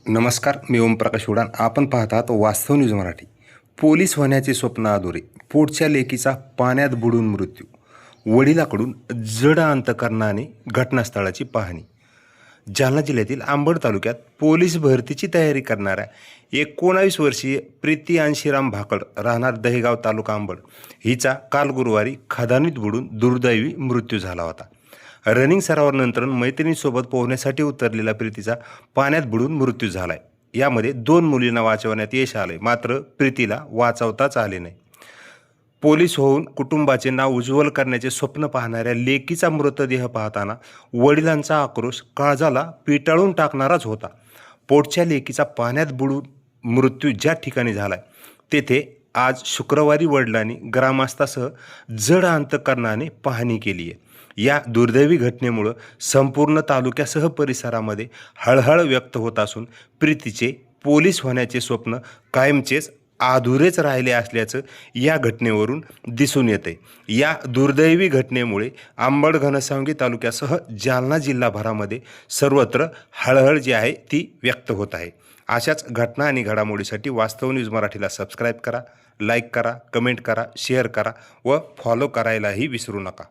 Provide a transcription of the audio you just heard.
नमस्कार, मी ओमप्रकाश उडान. आपण पाहत आहात वास्तव न्यूज मराठी. पोलीस होण्याचे स्वप्न अधुरे, पोटच्या लेकीचा पाण्यात बुडून मृत्यू, वडिलाकडून जड अंतकरणाने घटनास्थळाची पाहणी. जालना जिल्ह्यातील अंबड तालुक्यात पोलीस भरतीची तयारी करणाऱ्या 19 वर्षीय प्रीती अंशीराम भाकड राहणार दहेगाव तालुका अंबड हिचा काल गुरुवारी खदानीत बुडून दुर्दैवी मृत्यू झाला होता. रनिंग सरावानंतर मैत्रिणीसोबत पोहण्यासाठी उतरलेला प्रीतीचा पाण्यात बुडून मृत्यू झालाय. यामध्ये 2 मुलींना वाचवण्यात यश आले, मात्र प्रीतीला वाचवताच आले नाही. पोलीस होऊन कुटुंबाचे नाव उज्ज्वल करण्याचे स्वप्न पाहणाऱ्या लेकीचा मृतदेह पाहताना वडिलांचा आक्रोश काळजाला पिटाळून टाकणाराच होता. पोटच्या लेकीचा पाण्यात बुडून मृत्यू ज्या ठिकाणी झालाय तेथे आज शुक्रवारी वडिलांनी ग्रामस्थासह जड अंतकरणाने पाहणी केली आहे. या दुर्दैवी घटनेमुळे संपूर्ण तालुक्यासह परिसरामध्ये हळहळ व्यक्त होत असून प्रीतीचे पोलीस होण्याचे स्वप्न कायमचेच अधुरेच राहिले असल्याचं या घटनेवरून दिसून येते. या दुर्दैवी घटनेमुळे अंबड घनसावंगी तालुक्यासह जालना जिल्हाभरामध्ये सर्वत्र हळहळ जी आहे ती व्यक्त होत आहे. अशाच घटना आणि घडामोडीसाठी वास्तव न्यूज मराठीला सबस्क्राईब करा, लाईक करा, कमेंट करा, शेअर करा व फॉलो करायलाही विसरू नका.